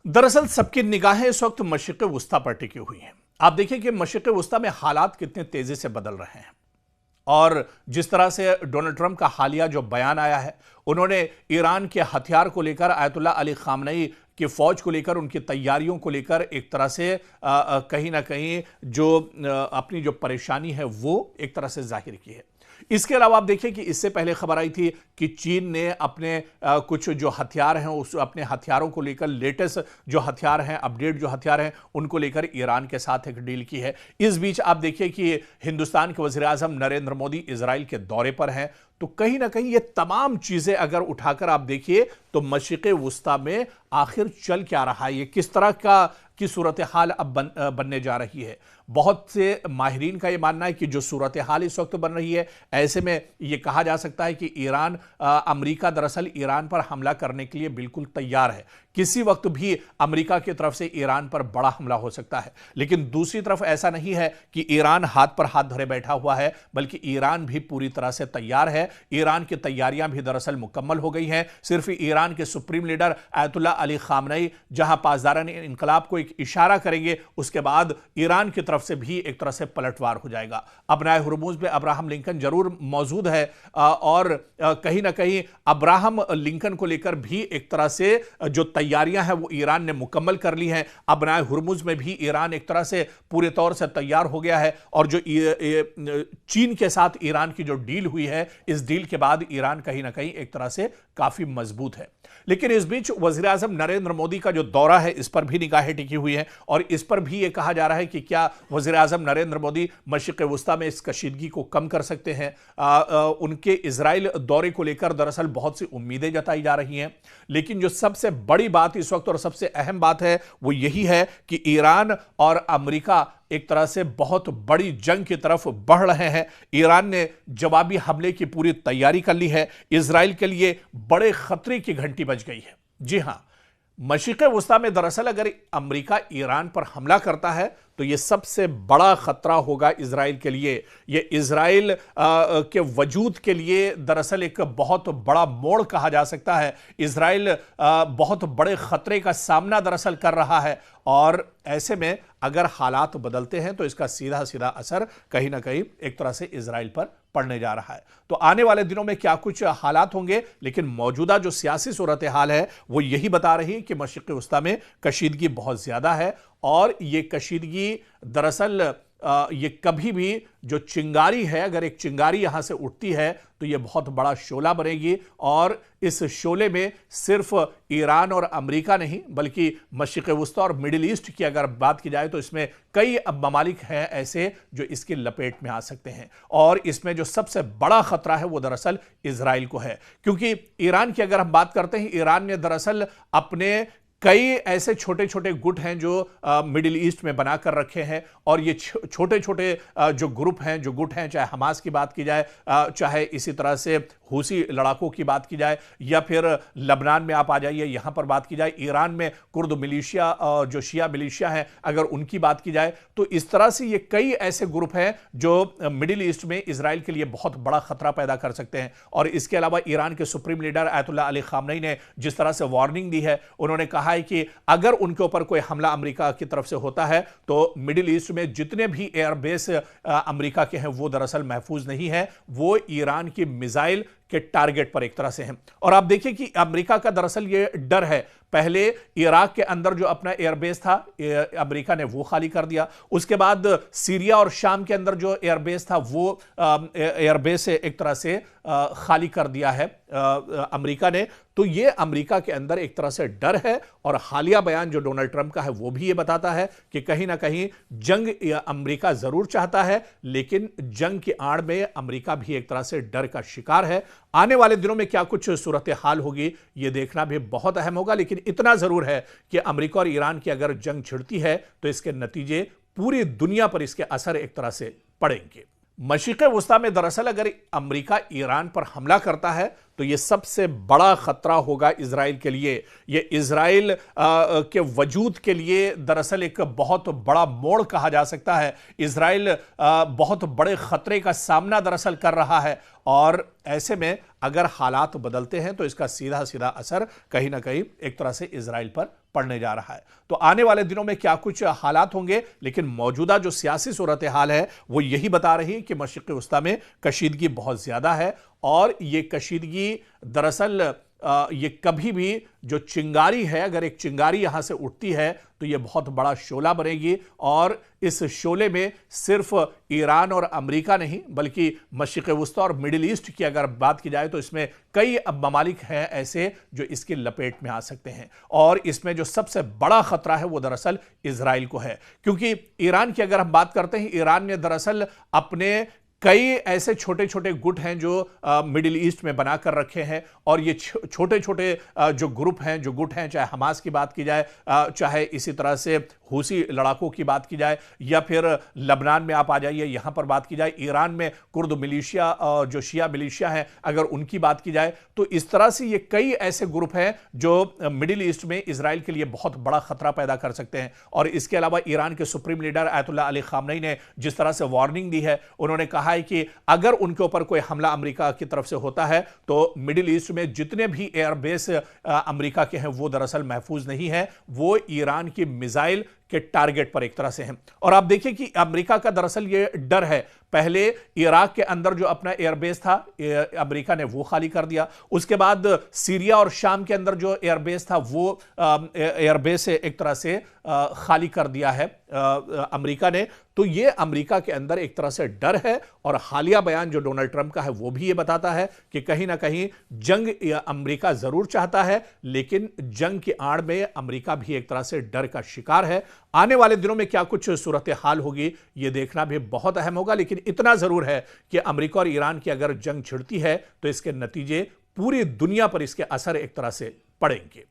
दरअसल सबकी निगाहें इस वक्त मशरिक़ वुस्ता पर टिकी हुई हैं। आप देखिए कि मशरिक़ वुस्ता में हालात कितने तेजी से बदल रहे हैं और जिस तरह से डोनाल्ड ट्रंप का हालिया जो बयान आया है, उन्होंने ईरान के हथियार को लेकर, आयतुल्लाह अली खामनेई की फौज को लेकर, उनकी तैयारियों को लेकर एक तरह से कहीं ना कहीं जो अपनी जो परेशानी है वो एक तरह से जाहिर की है। इसके अलावा आप देखिए कि इससे पहले खबर आई थी कि चीन ने अपने कुछ जो हथियार हैं उस अपने हथियारों को लेकर, लेटेस्ट जो हथियार हैं, अपडेट जो हथियार हैं, उनको लेकर ईरान के साथ एक डील की है। इस बीच आप देखिए कि हिंदुस्तान के वज़ीर आज़म नरेंद्र मोदी इजराइल के दौरे पर हैं। तो कहीं ना कहीं ये तमाम चीजें अगर उठाकर आप देखिए तो मशरिक़ वुस्ता में आखिर चल क्या रहा है, ये किस तरह की सूरत हाल अब बनने जा रही है। बहुत से माहिरीन का ये मानना है कि जो सूरत हाल इस वक्त बन रही है, ऐसे में ये कहा जा सकता है कि अमेरिका दरअसल ईरान पर हमला करने के लिए बिल्कुल तैयार है। किसी वक्त भी अमेरिका की तरफ से ईरान पर बड़ा हमला हो सकता है। लेकिन दूसरी तरफ ऐसा नहीं है कि ईरान हाथ पर हाथ धरे बैठा हुआ है, बल्कि ईरान भी पूरी तरह से तैयार है। ईरान की तैयारियां भी दरअसल मुकम्मल हो गई हैं। सिर्फ ईरान के supreme leader Ayatollah Ali Khamenei जहां पासदारान इनकलाब को एक इशारा करेंगे, उसके बाद ईरान की तरफ से भी एक तरह से पलटवार हो जाएगा। अबनाए हुर्मुज़ में अब्राहम लिंकन जरूर मौजूद है और कहीं ना कहीं अब्राहम लिंकन को लेकर भी एक तरह से जो तैयारियां हैं वो ईरान ने मुकम्मल कर ली हैं। अबनाए हुर्मुज़ में भी ईरान एक तरह से पूरे तौर से तैयार हो गया है और जो चीन के साथ ईरान की जो डील हुई है, इस डील के बाद ईरान कहीं ना कहीं एक तरह से काफी मजबूत है। लेकिन इस बीच वज़ीर आज़म नरेंद्र मोदी का जो दौरा है, इस पर भी निगाहें टिकी हुई हैं और इस पर भी यह कहा जा रहा है कि क्या वज़ीर आज़म नरेंद्र मोदी मशरिक़ वुस्ता में इस कशीदगी को कम कर सकते हैं। उनके इजराइल दौरे को लेकर दरअसल बहुत सी उम्मीदें जताई जा रही हैं। लेकिन जो सबसे बड़ी बात इस वक्त और सबसे अहम बात है वो यही है कि ईरान और अमेरिका एक तरह से बहुत बड़ी जंग की तरफ बढ़ रहे हैं। ईरान ने जवाबी हमले की पूरी तैयारी कर ली है। इजराइल के लिए बड़े खतरे की घंटी बज गई है। जी हां, मशरिक़ वुस्ता में दरअसल अगर अमेरिका ईरान पर हमला करता है तो यह सबसे बड़ा खतरा होगा इजराइल के लिए। यह इजराइल के वजूद के लिए दरअसल एक बहुत बड़ा मोड़ कहा जा सकता है। इजराइल बहुत बड़े खतरे का सामना दरअसल कर रहा है और ऐसे में अगर हालात बदलते हैं तो इसका सीधा सीधा असर कहीं ना कहीं एक तरह से इजराइल पर पड़ने जा रहा है। तो आने वाले दिनों में क्या कुछ हालात होंगे, लेकिन मौजूदा जो सियासी सूरत हाल है वो यही बता रही है कि मशरिक़ वुस्ता में कशीदगी बहुत ज्यादा है और ये कशीदगी दरअसल ये कभी भी जो चिंगारी है, अगर एक चिंगारी यहां से उठती है तो ये बहुत बड़ा शोला बनेगी और इस शोले में सिर्फ ईरान और अमेरिका नहीं बल्कि मशरिक़ वुस्ता और मिडिल ईस्ट की अगर बात की जाए तो इसमें कई ममालिक हैं ऐसे जो इसकी लपेट में आ सकते हैं। और इसमें जो सबसे बड़ा खतरा है वो दरअसल इजराइल को है, क्योंकि ईरान की अगर हम बात करते हैं, ईरान ने दरअसल अपने कई ऐसे छोटे छोटे गुट हैं जो मिडिल ईस्ट में बनाकर रखे हैं और ये छोटे छोटे जो ग्रुप हैं, जो गुट हैं, चाहे हमास की बात की जाए, चाहे इसी तरह से हूसी लड़ाकों की बात की जाए, या फिर लबनान में आप आ जाइए, यहां पर बात की जाए, ईरान में कुर्द मिलिशिया और जो शिया मिलिशिया हैं अगर उनकी बात की जाए, तो इस तरह से ये कई ऐसे ग्रुप हैं जो मिडिल ईस्ट में इजराइल के लिए बहुत बड़ा खतरा पैदा कर सकते हैं। और इसके अलावा ईरान के supreme leader Ayatollah Ali Khamenei ने जिस तरह से वार्निंग दी है, उन्होंने कहा है कि अगर उनके ऊपर कोई हमला अमेरिका की तरफ से होता है तो मिडिल ईस्ट में जितने भी एयरबेस अमेरिका के हैं वो दरअसल महफूज नहीं है, वो ईरान की मिसाइल के टारगेट पर एक तरह से हैं। और आप देखिए कि अमेरिका का दरअसल ये डर है, पहले इराक के अंदर जो अपना एयरबेस था अमेरिका ने वो खाली कर दिया, उसके बाद सीरिया और शाम के अंदर जो एयरबेस था वो एयरबेस एक तरह से खाली कर दिया है अमेरिका ने। तो ये अमेरिका के अंदर एक तरह से डर है और हालिया बयान जो डोनाल्ड ट्रंप का है वो भी ये बताता है कि कहीं ना कहीं जंग अमेरिका जरूर चाहता है, लेकिन जंग की आड़ में अमेरिका भी एक तरह से डर का शिकार है। आने वाले दिनों में क्या कुछ सूरत हाल होगी ये देखना भी बहुत अहम होगा, लेकिन इतना जरूर है कि अमेरिका और ईरान की अगर जंग छिड़ती है तो इसके नतीजे पूरी दुनिया पर इसके असर एक तरह से पड़ेंगे। मशरिक़ वुस्ता में दरअसल अगर अमेरिका ईरान पर हमला करता है तो यह सबसे बड़ा खतरा होगा इजराइल के लिए। यह इजराइल के वजूद के लिए दरअसल एक बहुत बड़ा मोड़ कहा जा सकता है। इजराइल बहुत बड़े खतरे का सामना दरअसल कर रहा है और ऐसे में अगर हालात बदलते हैं तो इसका सीधा सीधा असर कहीं ना कहीं एक तरह से इजराइल पर पड़ने जा रहा है। तो आने वाले दिनों में क्या कुछ हालात होंगे, लेकिन मौजूदा जो सियासी सूरत हाल है वो यही बता रही है कि मशरिक़ वस्ता में कशीदगी बहुत ज्यादा है और ये कशीदगी दरअसल ये कभी भी जो चिंगारी है, अगर एक चिंगारी यहां से उठती है तो ये बहुत बड़ा शोला बनेगी और इस शोले में सिर्फ ईरान और अमेरिका नहीं बल्कि मशरिक़ वस्ता और मिडिल ईस्ट की अगर बात की जाए तो इसमें कई ममालिक हैं ऐसे जो इसकी लपेट में आ सकते हैं। और इसमें जो सबसे बड़ा खतरा है वो दरअसल इजराइल को है, क्योंकि ईरान की अगर हम बात करते हैं, ईरान ने दरअसल अपने कई ऐसे छोटे छोटे गुट हैं जो मिडिल ईस्ट में बनाकर रखे हैं और ये छोटे छोटे जो ग्रुप हैं, जो गुट हैं, चाहे हमास की बात की जाए, चाहे इसी तरह से हूसी लड़ाकों की बात की जाए, या फिर लबनान में आप आ जाइए, यहां पर बात की जाए, ईरान में कुर्द मिलिशिया और जो शिया मिलिशिया हैं अगर उनकी बात की जाए, तो इस तरह से ये कई ऐसे ग्रुप हैं जो मिडिल ईस्ट में इजराइल के लिए बहुत बड़ा खतरा पैदा कर सकते हैं। और इसके अलावा ईरान के supreme leader Ayatollah Ali Khamenei ने जिस तरह से वार्निंग दी है, उन्होंने कहा है कि अगर उनके ऊपर कोई हमला अमेरिका की तरफ से होता है तो मिडिल ईस्ट में जितने भी एयरबेस अमेरिका के हैं वो दरअसल महफूज नहीं है, वो ईरान की मिसाइल के टारगेट पर एक तरह से हैं। और आप देखिए कि अमेरिका का दरअसल ये डर है, पहले इराक के अंदर जो अपना एयरबेस था अमेरिका ने वो खाली कर दिया, उसके बाद सीरिया और शाम के अंदर जो एयरबेस था वो एयरबेस एक तरह से खाली कर दिया है अमेरिका ने। तो ये अमेरिका के अंदर एक तरह से डर है और हालिया बयान जो डोनाल्ड ट्रंप का है वो भी ये बताता है कि कहीं ना कहीं जंग अमेरिका जरूर चाहता है, लेकिन जंग की आड़ में अमेरिका भी एक तरह से डर का शिकार है। आने वाले दिनों में क्या कुछ सूरत हाल होगी ये देखना भी बहुत अहम होगा, लेकिन इतना जरूर है कि अमेरिका और ईरान की अगर जंग छिड़ती है तो इसके नतीजे पूरी दुनिया पर इसके असर एक तरह से पड़ेंगे।